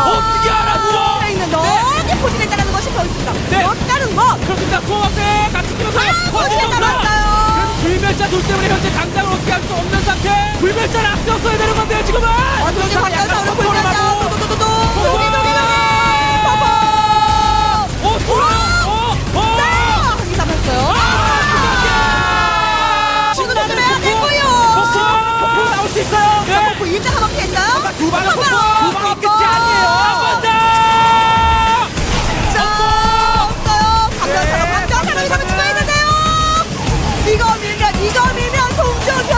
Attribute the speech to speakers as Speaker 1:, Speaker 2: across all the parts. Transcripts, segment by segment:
Speaker 1: 어떻게 알았죠?
Speaker 2: 있는 너무 포진에 따르는 것이 더 있습니다.
Speaker 1: 네.
Speaker 2: 더 다른 것.
Speaker 1: 그렇습니다. 소음에 같이 끼면서요.
Speaker 2: 포진에 따랐어요.
Speaker 1: 불멸자 둘 때문에 현재 당장을 어떻게 할 수 없는 상태. 불멸자를 앞서서야 되는 건데요, 지금은.
Speaker 2: 어떻게 바꿔서 불멸자. 도도도도도. 도기. 한기 잡았어요. 지금 나는 해야 될 거예요.
Speaker 1: 폭포 나올 수 있어요.
Speaker 2: 네. 폭포 일단 한 바퀴 했어요.
Speaker 1: 두 방이 끝이 아니에요. 한 번 더.
Speaker 2: 자, 없어요. 강정사로 이러면 죽어있는데요. 이거 밀면 송정효.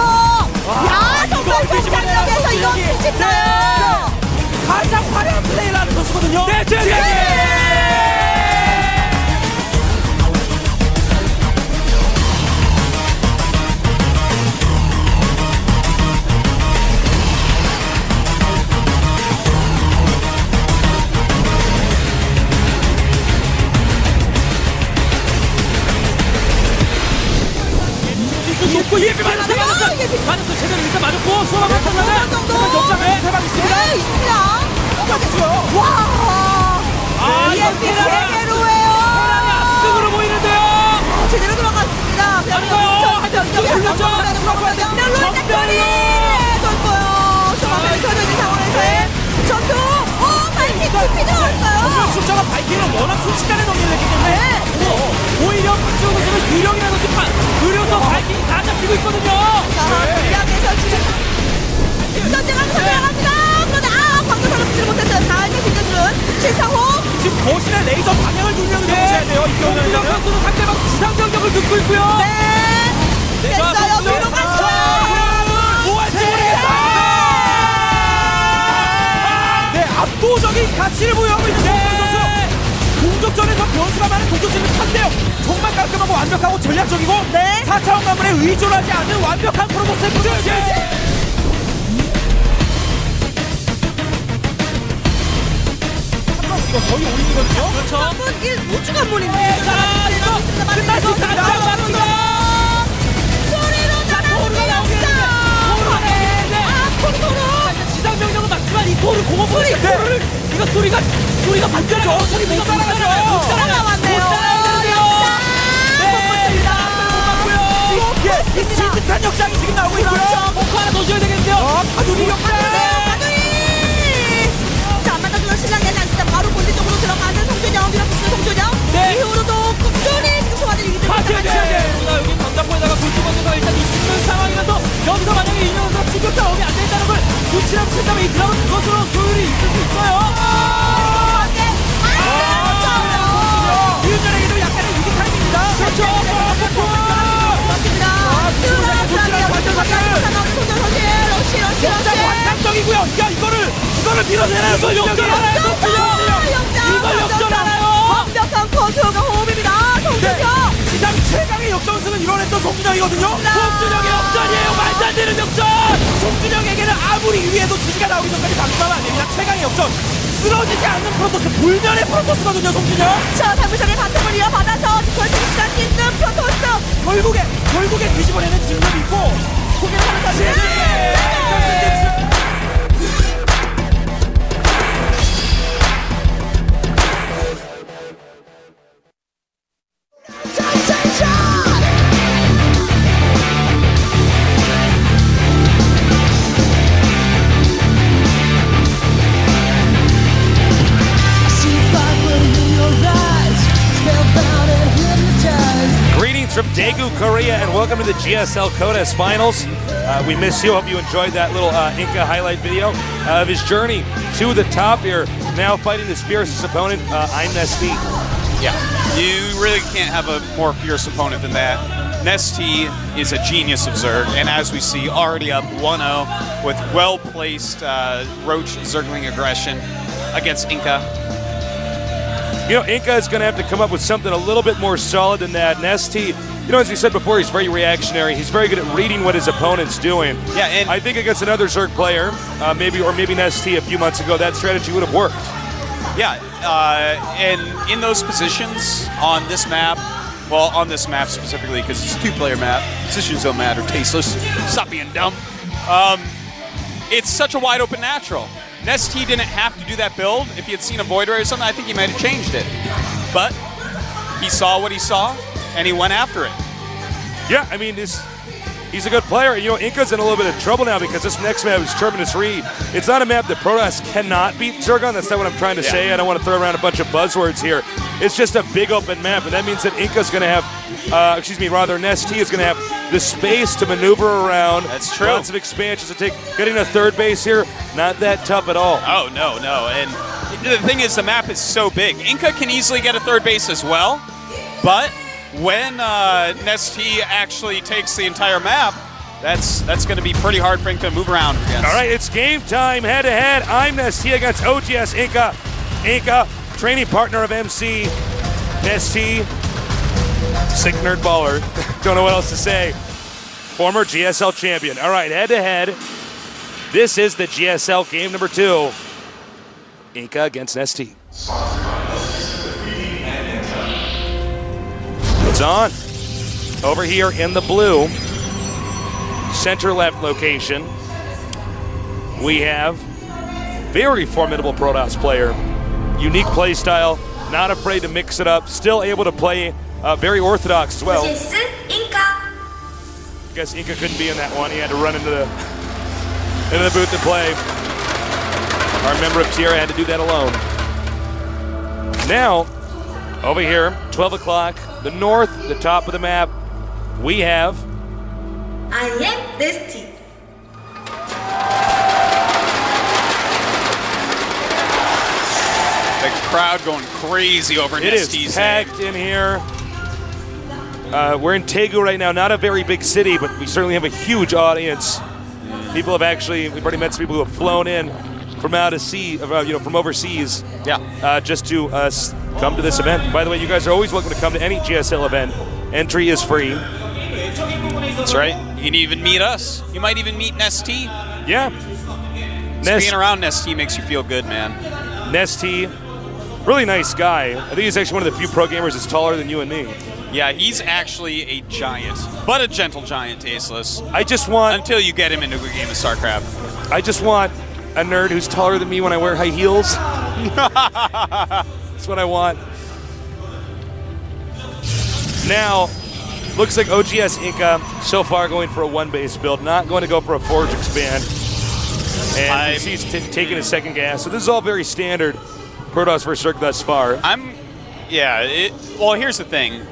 Speaker 2: 야, 정말 정상력에서 이거 뒤집나요.
Speaker 1: 가장 화려한 플레이를 하는 선수거든요. 네, 높고 예비 맞았어. 제대로 일단 맞았고 수업 한번 탔는데 역장에 대박 있습니다.
Speaker 2: 네, 있습니다.
Speaker 1: 됐어요.
Speaker 2: 와. EMP 세계로 해요.
Speaker 1: 앞쪽으로 보이는데요.
Speaker 2: 제대로 들어갔습니다. 전투. 바이킹 투피 들어갔어요.
Speaker 1: 숫자가 바이킹을 워낙 순식간에 넘겨냈기 때문에 오히려 박지훈 유령이라든지 그려서 바이킹이 다 잡히고 있거든요.
Speaker 2: 이야기에서 지금 전쟁하면서 들어갑니다. 그런데 방금 붙지 못했어요. 자, 이제 뒷전술은 신상호.
Speaker 1: 지금 거실의 레이저 방향을 누르려고 해야 돼요. 이경영 선수는 상대방 지상 병력을 듣고 있고요.
Speaker 2: 네. 됐어요. 위로 갔어요.
Speaker 1: 뭐할지 모르겠어요. 네, 압도적인 가치를 보유하고 있는 송병 선수. 공격전에서 변수가 많은 공격진을 상대요. 정말 깔끔하고 완벽하고 전략적이고 4차원 가문에 의존하지 않는 완벽한 프로토스의 프로토스. 이거 거의 올인이거든요. 그렇죠.
Speaker 2: 한분 1우주 관문입니다.
Speaker 1: 자, 이거 끝날 수 있습니다.
Speaker 2: 소리로
Speaker 1: 토르. 지상 명령은 맞지만 이 토르 공업을 토르를 이거 소리가 반대죠. 소리 못 따라가죠.
Speaker 2: 따라왔네요.
Speaker 1: 이 듯한 역장이 지금 나오고 있고요. 포크 하나 더 줘야 되겠는데요. 파두리 역장.
Speaker 2: 자, 맞아주는 신랑이 아니라 바로 본진 쪽으로 들어가는 송준영, 밀어붙이는 송준영. 이후로도 꾸준히 소화들이 이기고 있습니다.
Speaker 1: 여기 강장포에다가 불주건너가 일단 있는 상황이라서 여기서 만약에 이면서 충격자 오면 안 된다는 걸 눈치라고 친다면 이 드라마 그것으로 소율이 있을 수 있어요. 이윤전에게도 약간의 위기 타임입니다. 그렇죠. 완상적이고요. 야, 이거를 밀어내나요? 이걸 역전하나요? 이걸 역전하나요?
Speaker 2: 완벽한 커트가 호흡입니다. 송준영.
Speaker 1: 시장 최강의 역전승을 이뤄냈던 송준영이거든요. 송준영의 역전이에요. 말도 안 되는 역전. 송준영에게는 아무리 위에도 지지가 나오기 전까지 방심하면 안 됩니다. 최강의 역전. 쓰러지지 않는 프로토스, 불멸의 프로토스거든요, 송준영.
Speaker 2: 저 당구장의 바텀을 이어받아서 결승시간 있는 프로토스.
Speaker 1: 결국에 뒤집어내는 직력이 있고
Speaker 2: 공격하면서
Speaker 3: from Daegu, Korea, and welcome to the GSL Kodes Finals. We miss you. Hope you enjoyed that little InCa highlight video of his journey to the top here. Now fighting his fiercest opponent, NesTea.
Speaker 4: Yeah, you really can't have a more fierce opponent than that. NesTea is a genius of Zerg, and as we see, already up 1-0 with well-placed Roach Zergling aggression against InCa.
Speaker 3: You know, InCa is going to have to come up with something a little bit more solid than that. NesTea, you know, as we said before, he's very reactionary. He's very good at reading what his opponent's doing.
Speaker 4: Yeah, and
Speaker 3: I think against another Zerg player, maybe NesTea a few months ago, that strategy would have worked.
Speaker 4: Yeah, and in those positions on this map, well, on this map specifically, because it's a two-player map, positions don't matter, tasteless, stop being dumb. it's such a wide open natural. NesTea didn't have to do that build. If he had seen a Void Ray or something, I think he might have changed it. But he saw what he saw, and he went after it.
Speaker 3: Yeah, I mean, he's a good player. You know, InCa's in a little bit of trouble now because this next map is Terminus Reed. It's not a map that Protoss cannot beat Zergon. That's not what I'm trying to say. I don't want to throw around a bunch of buzzwords here. It's just a big open map, and that means that InCa's going to have, NesTea is going to have the space to maneuver around.
Speaker 4: That's true.
Speaker 3: Lots of expansions to take. Getting a third base here, not that tough at all.
Speaker 4: Oh, no. And the thing is, the map is so big. InCa can easily get a third base as well, but when NesTea actually takes the entire map, that's going to be pretty hard for InCa to move around against.
Speaker 3: All right, it's game time, head-to-head. I'm NesTea against OGS InCa. InCa, training partner of MC. NesTea, sick nerd baller. Don't know what else to say. Former GSL champion. All right, head-to-head. This is the GSL game number 2. InCa against NesTea. It's on. Over here in the blue, center left location, we have very formidable Protoss player. Unique play style, not afraid to mix it up, still able to play very orthodox as well. I guess InCa couldn't be in that one. He had to run into the booth to play. Our member of Tierra had to do that alone. Now, over here, 12 o'clock, the north, the top of the map, we have...
Speaker 2: I am NesTea.
Speaker 4: The crowd going crazy over
Speaker 3: It is
Speaker 4: NesTea's
Speaker 3: packed in here. We're in Tegu right now, not a very big city, but we certainly have a huge audience. People have actually, we've already met some people who have flown in from out of sea, from overseas, just to come to this event. By the way, you guys are always welcome to come to any GSL event. Entry is free.
Speaker 4: That's right. You can even meet us. You might even meet NesTea.
Speaker 3: Yeah.
Speaker 4: Being around NesTea makes you feel good, man.
Speaker 3: NesTea, really nice guy. I think he's actually one of the few pro gamers that's taller than you and me.
Speaker 4: Yeah, he's actually a giant, but a gentle giant, Tasteless.
Speaker 3: I just want...
Speaker 4: Until you get him into a game of StarCraft.
Speaker 3: I just want a nerd who's taller than me when I wear high heels. That's what I want. Now, looks like OGS InCa so far going for a one-base build, not going to go for a Forge Expand. And he's taking his second gas. So this is all very standard Protoss versus Zerg thus far.
Speaker 4: Well, here's the thing.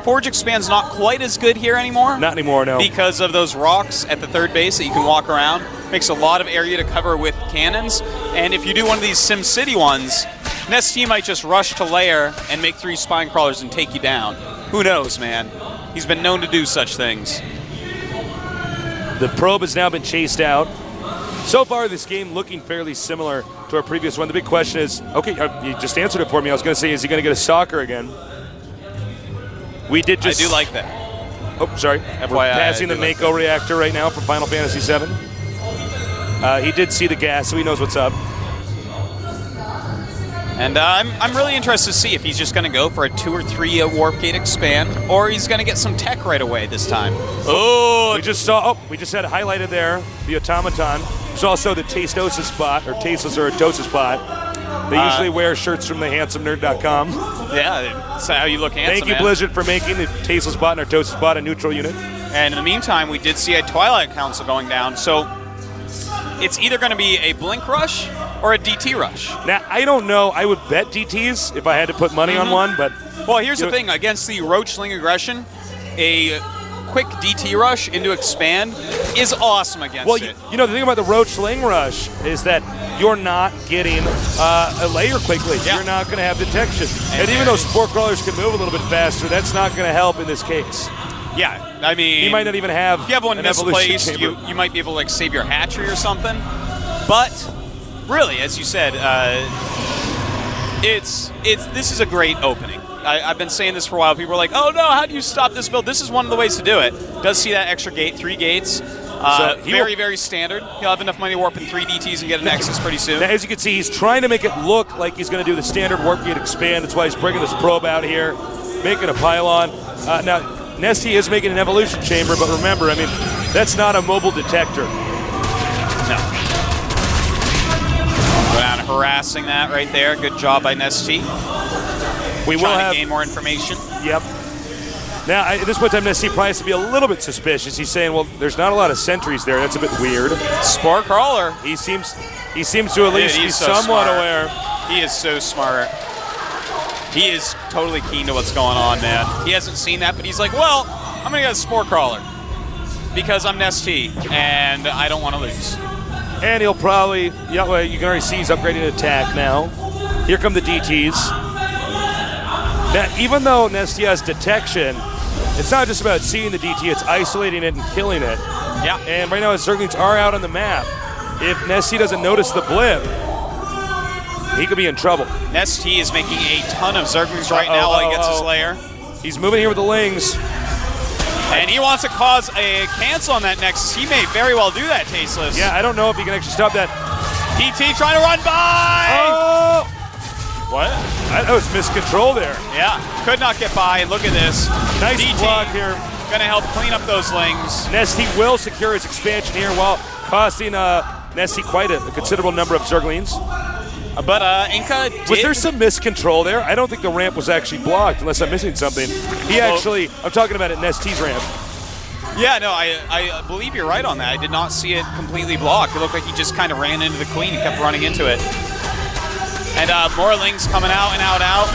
Speaker 4: Forge Expand's not quite as good here anymore.
Speaker 3: Not anymore, no.
Speaker 4: Because of those rocks at the third base that you can walk around. Makes a lot of area to cover with cannons. And if you do one of these SimCity ones, NesTea might just rush to lair and make 3 spine crawlers and take you down. Who knows, man? He's been known to do such things.
Speaker 3: The probe has now been chased out. So far, this game looking fairly similar to our previous one. The big question is, okay, you just answered it for me. I was going to say, is he going to get a stalker again? We did just...
Speaker 4: I do like that.
Speaker 3: Oh, sorry.
Speaker 4: FYI,
Speaker 3: We're passing the Mako reactor right now from Final Fantasy VII. He did see the gas, so he knows what's up.
Speaker 4: And I'm really interested to see if he's just going to go for a 2 or 3 warp gate expand, or he's going to get some tech right away this time.
Speaker 3: We just had it highlighted there, the automaton. There's also the Tastosis spot, or Tasteless or Atosis spot. They usually wear shirts from thehandsomernerd.com.
Speaker 4: Yeah, that's how you look handsome.
Speaker 3: Thank you,
Speaker 4: man.
Speaker 3: Blizzard, for making the Tasteless spot and Atosis spot a neutral unit.
Speaker 4: And in the meantime, we did see a Twilight Council going down, so it's either going to be a Blink Rush or a DT Rush.
Speaker 3: Now, I don't know. I would bet DTs if I had to put money on one, but...
Speaker 4: Well, here's the thing. Against the Roachling aggression, a quick DT Rush into Expand is awesome against it.
Speaker 3: You know, the thing about the Roachling Rush is that you're not getting a layer quickly.
Speaker 4: Yeah.
Speaker 3: You're not going to have detection. And even though Spore Crawlers can move a little bit faster, that's not going to help in this case.
Speaker 4: Yeah, I mean...
Speaker 3: You might not even have...
Speaker 4: If you have one misplaced, you might be able to like save your hatchery or something. But really, as you said, this is a great opening. I've been saying this for a while. People are like, oh no, how do you stop this build? This is one of the ways to do it. Does see that extra gate, 3 gates. Very standard. He'll have enough money to warp in 3 DTs and get an Nexus pretty soon.
Speaker 3: Now, as you can see, he's trying to make it look like he's going to do the standard warp gate expand. That's why he's bringing this probe out here, making a pylon. Now, NesTea is making an evolution chamber, but remember, I mean, that's not a mobile detector.
Speaker 4: No. harassing that right there. Good job by NesTea.
Speaker 3: We will
Speaker 4: Trying
Speaker 3: have
Speaker 4: to gain more information.
Speaker 3: Yep. Now, at this point in time, NesTea probably has to be a little bit suspicious. He's saying, well, there's not a lot of sentries there. That's a bit weird.
Speaker 4: Spore Crawler.
Speaker 3: He seems to at least be somewhat
Speaker 4: smart.
Speaker 3: aware.
Speaker 4: He is so smart. He is totally keen to what's going on, man. He hasn't seen that, but he's like, well, I'm going to get a Spore Crawler because I'm NesTea, and I don't want to lose.
Speaker 3: And he'll probably, yeah, well, you can already see he's upgrading attack now. Here come the DTs. Now, even though NesTea has detection, it's not just about seeing the DT, it's isolating it and killing it.
Speaker 4: Yeah.
Speaker 3: And right now his Zerglings are out on the map. If NesTea doesn't notice the blip, he could be in trouble.
Speaker 4: NesTea is making a ton of Zerglings right now while he gets his lair.
Speaker 3: He's moving here with the Lings.
Speaker 4: And he wants to cause a cancel on that Nexus. He may very well do that, Tasteless.
Speaker 3: Yeah, I don't know if he can actually stop that.
Speaker 4: DT trying to run by!
Speaker 3: Oh! What? That was miscontrol there.
Speaker 4: Yeah, could not get by. And look at this.
Speaker 3: Nice
Speaker 4: DT
Speaker 3: block here.
Speaker 4: Going to help clean up those Lings.
Speaker 3: NesTea will secure his expansion here while costing NesTea quite a considerable number of Zerglings.
Speaker 4: But InCa did.
Speaker 3: Was there some miscontrol there? I don't think the ramp was actually blocked, unless I'm missing something. He actually, I'm talking about it, NesTea's ramp.
Speaker 4: Yeah, no, I believe you're right on that. I did not see it completely blocked. It looked like he just kind of ran into the queen and kept running into it. And more Lings coming out and out.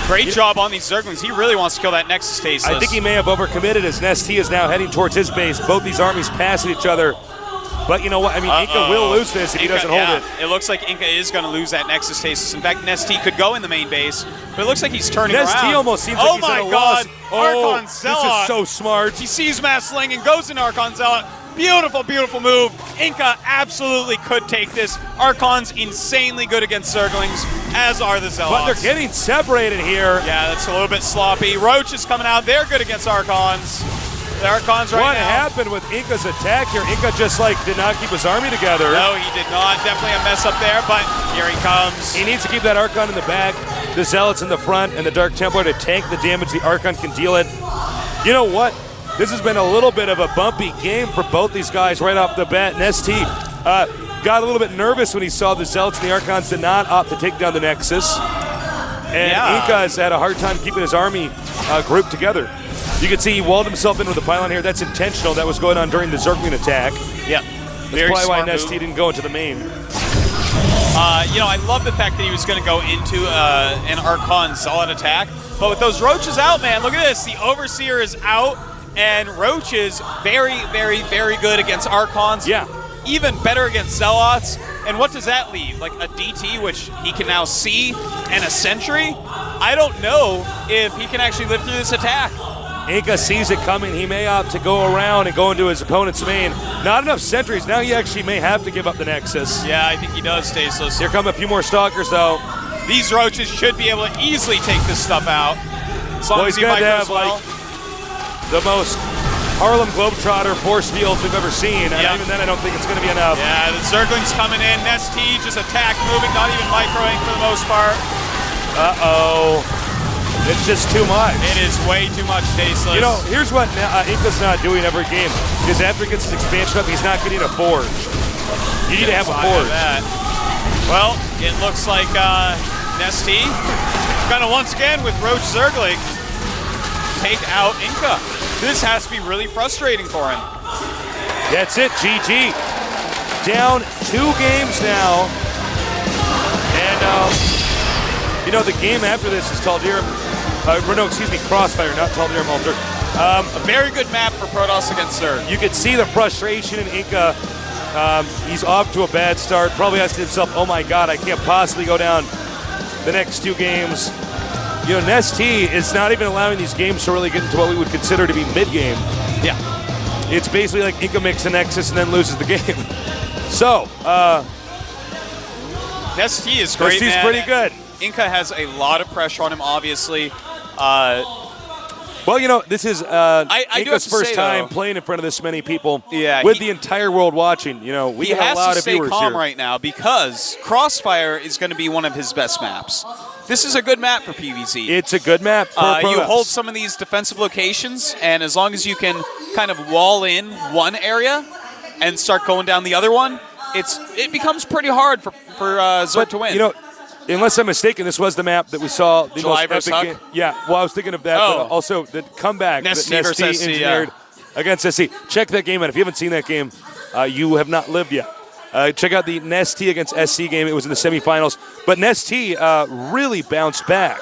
Speaker 4: Great job on these Zerglings. He really wants to kill that Nexus Tasteless.
Speaker 3: I think he may have overcommitted as NesTea is now heading towards his base. Both these armies passing each other. But you know what? I mean, InCa will lose this if he doesn't hold it.
Speaker 4: It looks like InCa is going to lose that Nexus Tasteless. In fact, NesTea could go in the main base, but it looks like he's turning around.
Speaker 3: NesTea almost seems like he's at a loss.
Speaker 4: Archon Zealot.
Speaker 3: This is so smart.
Speaker 4: He sees Mass Sling and goes into Archon Zealot. Beautiful, beautiful move. InCa absolutely could take this. Archon's insanely good against Zerglings, as are the Zealots.
Speaker 3: But they're getting separated here.
Speaker 4: Yeah, that's a little bit sloppy. Roach is coming out. They're good against Archons. The Archons right now.
Speaker 3: What happened with InCa's attack here? InCa just did not keep his army together.
Speaker 4: No, he did not. Definitely a mess up there, but here he comes.
Speaker 3: He needs to keep that Archon in the back, the Zealots in the front, and the Dark Templar to tank the damage the Archon can deal it. You know what? This has been a little bit of a bumpy game for both these guys right off the bat. NesTea got a little bit nervous when he saw the Zealots and the Archons did not opt to take down the Nexus. And InCa has had a hard time keeping his army grouped together. You can see he walled himself in with the pylon here. That's intentional. That was going on during the Zergling attack.
Speaker 4: Yeah.
Speaker 3: That's probably why NesTea didn't go into the main.
Speaker 4: I love the fact that he was going to go into an Archon Zealot attack. But with those Roaches out, man, look at this. The Overseer is out, and Roach is very, very, very good against Archons.
Speaker 3: Yeah.
Speaker 4: Even better against Zealots. And what does that leave? Like a DT, which he can now see, and a Sentry? I don't know if he can actually live through this attack.
Speaker 3: InCa sees it coming. He may opt to go around and go into his opponent's main. Not enough sentries. Now he actually may have to give up the Nexus.
Speaker 4: Yeah, I think he does, Tasteless.
Speaker 3: Here come a few more Stalkers, though.
Speaker 4: These Roaches should be able to easily take this stuff out. As long as he
Speaker 3: going to
Speaker 4: micros
Speaker 3: have
Speaker 4: well.
Speaker 3: the most Harlem Globetrotter force fields we've ever seen. And even then, I don't think it's going to be enough.
Speaker 4: Yeah, the Zerglings coming in. NesTea just attack, moving, not even microing for the most part.
Speaker 3: Uh-oh. It's just too much.
Speaker 4: It is way too much, Tasteless.
Speaker 3: You know, here's what InCa's not doing every game. Because after he gets his expansion up, he's not getting a forge. You need to have a forge.
Speaker 4: Well, it looks like NesTea going to once again with Roach Zergling take out InCa. This has to be really frustrating for him.
Speaker 3: That's it, GG. Down 2 games now. And, the game after this is Tal'Darim. Crossfire, not Tal'Darim Altar.
Speaker 4: A very good map for Protoss against Zerg.
Speaker 3: You could see the frustration in InCa. He's off to a bad start, probably asking himself, oh my god, I can't possibly go down the next 2 games. NesTea is not even allowing these games to really get into what we would consider to be mid-game.
Speaker 4: Yeah.
Speaker 3: It's basically like InCa makes a Nexus and then loses the game. So,
Speaker 4: NesTea is great,
Speaker 3: NesTea's pretty good.
Speaker 4: InCa has a lot of pressure on him, obviously.
Speaker 3: Well, this is InCa's first
Speaker 4: say,
Speaker 3: time
Speaker 4: though,
Speaker 3: playing in front of this many people
Speaker 4: with
Speaker 3: the entire world watching. We have a lot of viewers here. He has to stay calm
Speaker 4: right now because Crossfire is going to be one of his best maps. This is a good map for PvZ.
Speaker 3: It's a good map for Protoss.
Speaker 4: You hold some of these defensive locations, and as long as you can kind of wall in one area and start going down the other one, it becomes pretty hard for Zerg to win.
Speaker 3: You know, unless I'm mistaken, this was the map that we saw. The
Speaker 4: July
Speaker 3: most
Speaker 4: versus
Speaker 3: epic
Speaker 4: Huck?
Speaker 3: game. Yeah, well, I was thinking of that,
Speaker 4: Oh.
Speaker 3: but also the comeback that
Speaker 4: NesTea versus SC,
Speaker 3: engineered against SC. Check that game out. If you haven't seen that game, you have not lived yet. Check out the NesTea against SC game. It was in the semifinals. But NesTea really bounced back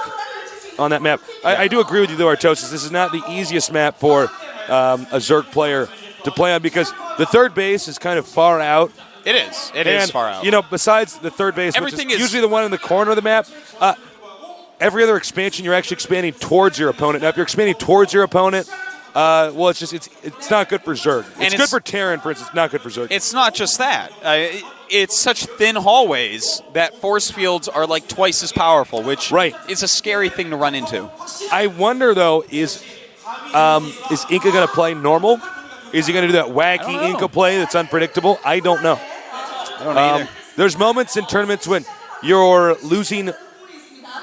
Speaker 3: on that map. I do agree with you, though, Artosis. This is not the easiest map for a Zerg player to play on because the third base is kind of far out.
Speaker 4: It is. It is far out.
Speaker 3: You know, besides the third base,
Speaker 4: Everything
Speaker 3: which is
Speaker 4: is-
Speaker 3: usually the one in the corner of the map, every other expansion, you're actually expanding towards your opponent. Now, if you're expanding towards your opponent, well, it's not good for Zerg. It's good for Terran, for instance, not good for Zerg.
Speaker 4: It's not just that. It's such thin hallways that force fields are like twice as powerful, which is a scary thing to run into.
Speaker 3: I wonder, though, is InCa going to play normal? Is he going to do that wacky InCa play that's unpredictable? I don't know.
Speaker 4: I don't either.
Speaker 3: There's moments in tournaments when you're losing,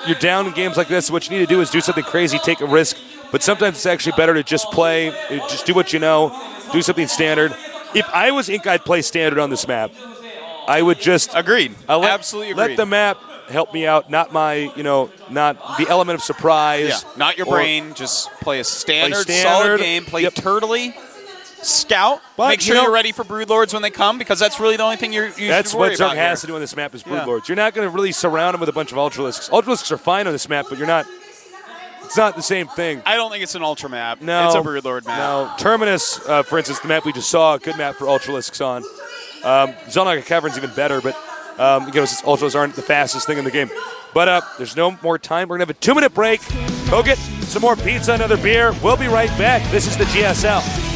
Speaker 3: you're down in games like this. What you need to do is do something crazy, take a risk. But sometimes it's actually better to just play, just do what you know, do something standard. If I was InCa, I'd play standard on this map. I would just
Speaker 4: agreed. Absolutely agreed.
Speaker 3: Let the map help me out, not my, not the element of surprise.
Speaker 4: Yeah, not your brain. Just play a standard, solid game. Play turtly, scout.
Speaker 3: But,
Speaker 4: make sure you're ready for Broodlords when they come, because that's really the only thing you should worry about.
Speaker 3: That's what Zerg has to do on this map is Broodlords. You're not going to really surround them with a bunch of Ultralisks. Ultralisks are fine on this map, but you're not. It's not the same thing.
Speaker 4: I don't think it's an Ultra map.
Speaker 3: No,
Speaker 4: it's a Broodlord map.
Speaker 3: No, Terminus, for instance, the map we just saw, a good map for Ultralisks on. Zelnaga Cavern's even better, but since Ultras aren't the fastest thing in the game. But there's no more time. We're going to have a 2-minute break. Go get some more pizza, another beer. We'll be right back. This is the GSL.